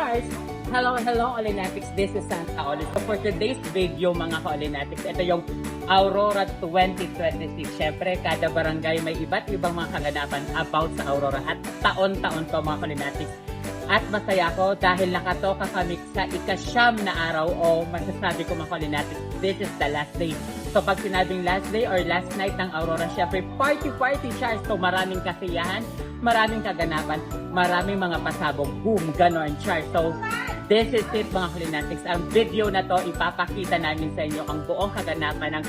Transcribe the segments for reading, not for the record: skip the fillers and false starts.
Charles! Hello Olinatics, this is Santa Oli. So for today's video mga ka-Olinatics, ito yung Aurora 2026. Siyempre, kada barangay may iba't ibang mga kaganapan about sa Aurora at taon-taon to mga ka-Olinatics. At masaya ako dahil nakatoka kami sa ika-siyam na araw o masasabi ko mga ka-Olinatics, this is the last day. So pag sinabing last day or last night ng Aurora, syempre party Charles. So maraming kasiyahan, maraming kaganapan, maraming mga pasabog, boom, ganon Charles. So this is it mga ka-Olinatics. Ang video na to, ipapakita namin sa inyo ang buong kaganapan ng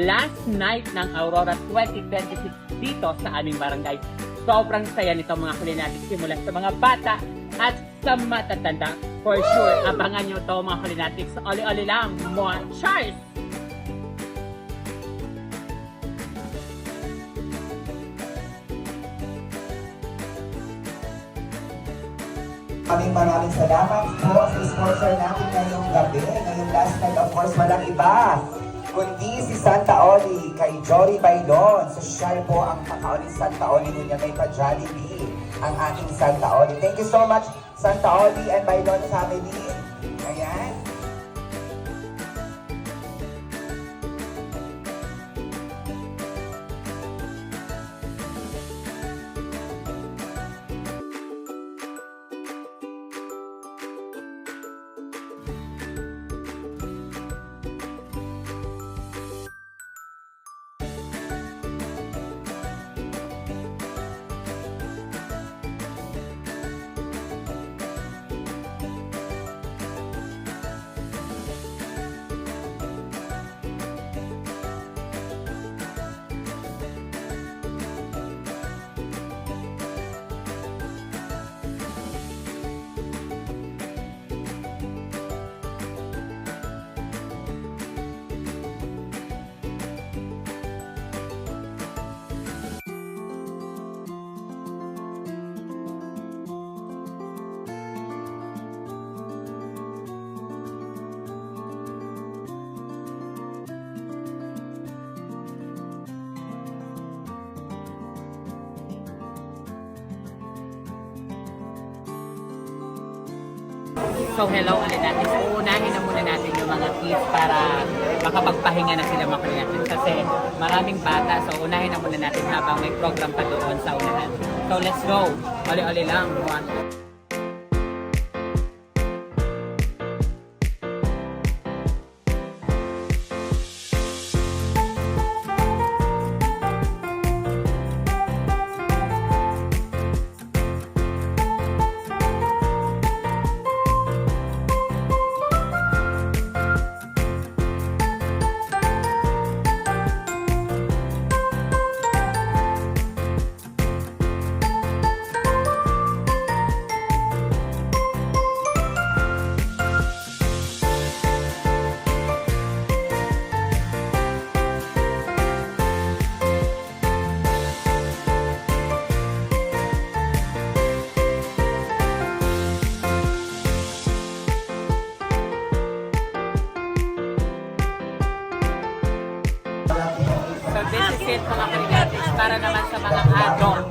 last night ng Aurora 2026 dito sa aming barangay. Sobrang saya nito mga ka-Olinatics, simula sa mga bata at sa matatanda. For sure, abangan nyo to mga ka-Olinatics. Oli-oli lang, mga Charles! Maraming salamat po sa sponsor natin ngayong gabi. Ngayong last night, of course, walang iba kundi si Santa Oli kay Jory Bailon. Social po ang kakaoling Santa Oli niya, may pa-Jollibee ang aking Santa Oli. Thank you so much, Santa Oli and Bailon family. Ayan. So hello Olinatics, uunahin na muna natin yung mga kids para makapagpahinga na sila mga Olinatics kasi maraming bata, so unahin na muna natin habang may program pa doon sa unahan. So let's go, oli-oli lang. So this is it mga Olinatics para naman sa mga adult.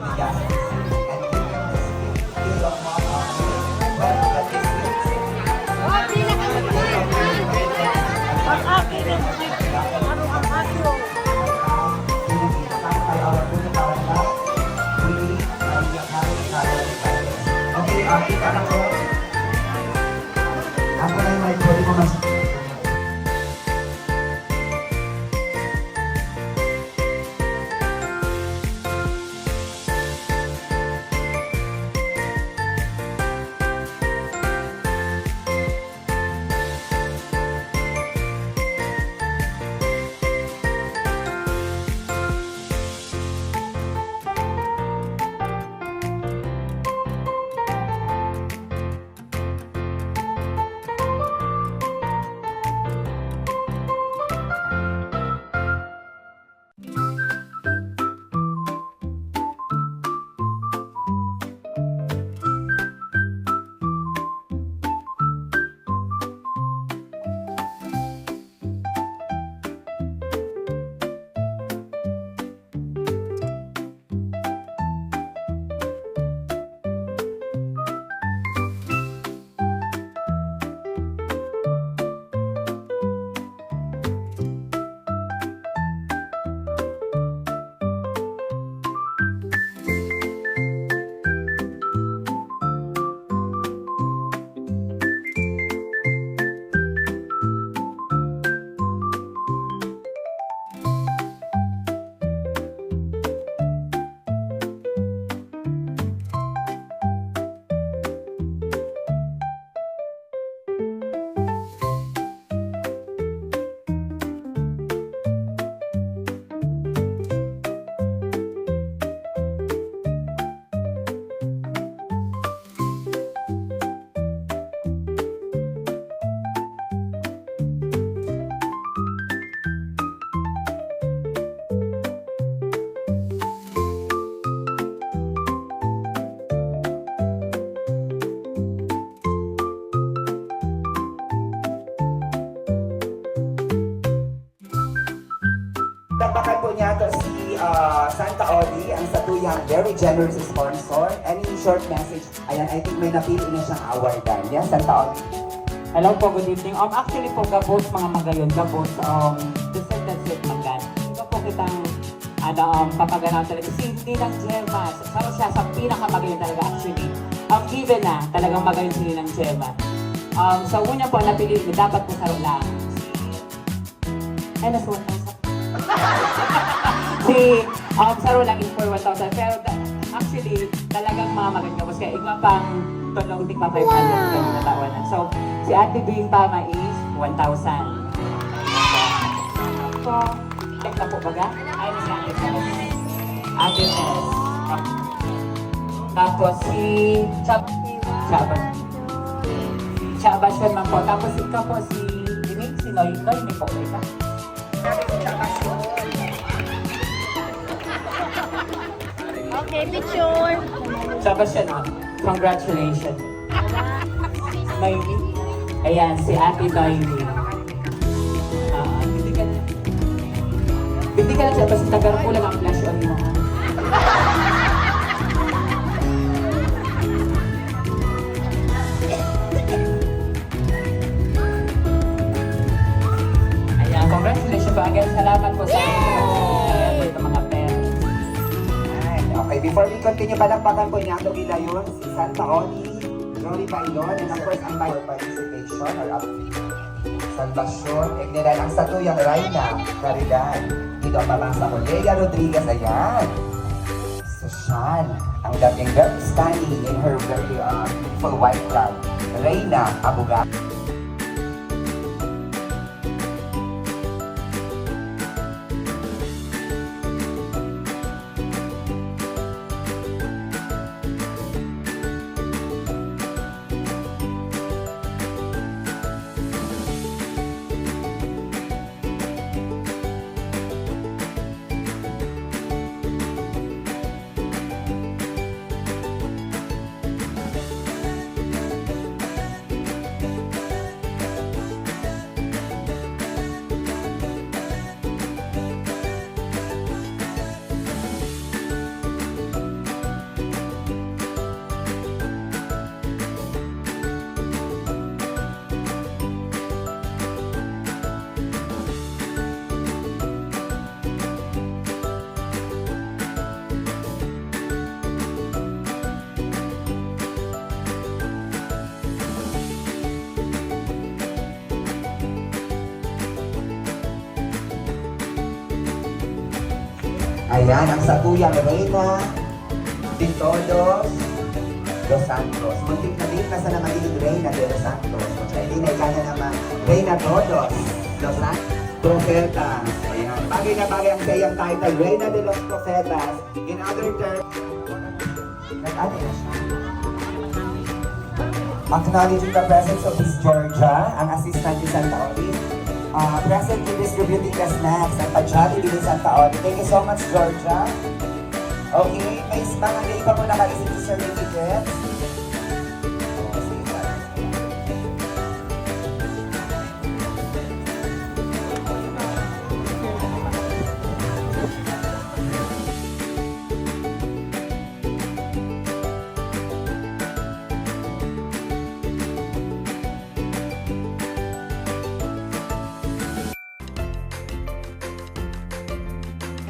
Okay, kita na ko. Ako na yung may pwede mo mas... katuyang very generous sponsor. Any short message? Ayan, I think may napili na siyang awardan. Yes, Santa Oli. Hello po, good evening. Actually po, gabos mga magayon, gabos, deserted magan. Ito po kitang, papaganaw talaga. Hindi ng Gemma. Saan siya sa pinakamagayon talaga actually. Given na, talagang magayon sila ng Gemma. Sa una po, napili, dapat po sa lang. Ay, nasa 1,000. Sa lang is for 1,000. Pero actually, talagang mga magayon gabos. Kaya igma pang tulong, di pa 500 kami natawanan. So, si Ate Bing Pama is 1,000. So, check na po baga? Ay, si Ate Tess. Ate Tess. Tapos si Chaba siya man po. Tapos ikaw po si Dinig, si Noy may po ka. Okay, picture. Chaba siya na. Congratulations. Noymi. Ayan, si Ate Noymi. Hindi ka na siya, basta tagar ko lang ang flash on mo. Ayan, congratulations po again. Salamat po sa mga parents. Okay, before we continue, palakpakan po niya ang Gilayon, si Santa Oli, Jory Bailon, and of course, ang for participation or salvation. Ignilan ang satuyang Raina, Caridad. Dito ang babasa ko, Lea Rodriguez, ayan. Sosyal, ang dating very stunning in her very beautiful white gown. Reina Abuga. Ayan, ang satuyang Reina de Todos Los Santos. Muntik na din na sana magiging Reina de Los Santos. Kaya hindi na ikanya naman Reina Todos Los Santos. Profetas. Ayan, bagay na bagay ang sayang title, Reina de los Profetas. In other terms, nag-ano na siya? Acknowledging the presence of Miss Georgia, ang assistant ni Santa Oli. Presently distributing the snacks at pajali din sa taon. Thank you so much, Georgia. Okay, may mga day pa mo nakaisip sa certificates.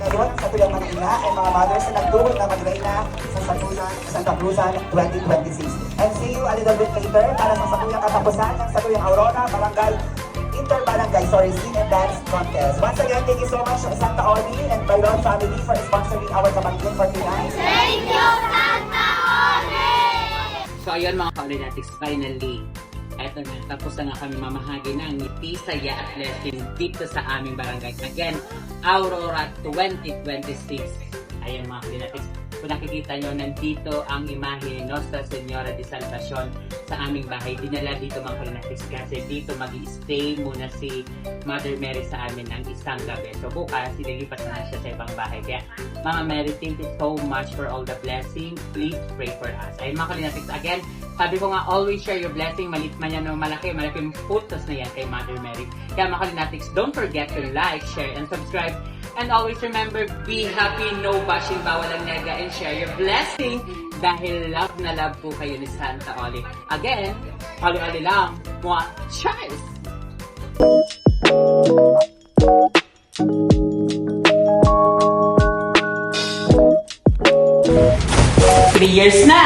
Ngayon, ang Satuyang Manila ay mga mothers na nagtuwag na mag-Reina sa Satuyang Santa Cruzan 2026. And see you a little bit later para sa Satuyang katapusan ng Satuyang Aurora Barangay Sing and Dance Contest. Once again, thank you so much Santa Oli and Bailon family for sponsoring our Kamangkin for tonight. Thank you, Santa Oli! So ayun mga ka-Olinatics, finally, eto na, tapos na nga kami mamahagi ng ngiti, saya at blessing dito sa aming barangay. Again, Aurora 2026. Ayun mga ka-Olinatics, kung nakikita nyo, nandito ang imahe ni Nostra Senora de Salvacion sa aming bahay. Dinala dito mga ka-Olinatics kasi dito mag-i-stay muna si Mother Mary sa amin ng isang gabi. So bukas, ililipat na siya sa ibang bahay. Kaya Mama Mary, thank you so much for all the blessings. Please pray for us. Ayun mga ka-Olinatics, again, sabi ko nga, always share your blessing. Malit man yan o malaki, malaking putos na yan kay Mother Mary. Kaya mga ka-Olinatics, don't forget to like, share, and subscribe And always remember, be happy, no bashing, bawal ang nega, and share your blessing dahil love na love po kayo ni Santa Oli. Again, halo-halo lang. Mwah! Cheers! 3 years na!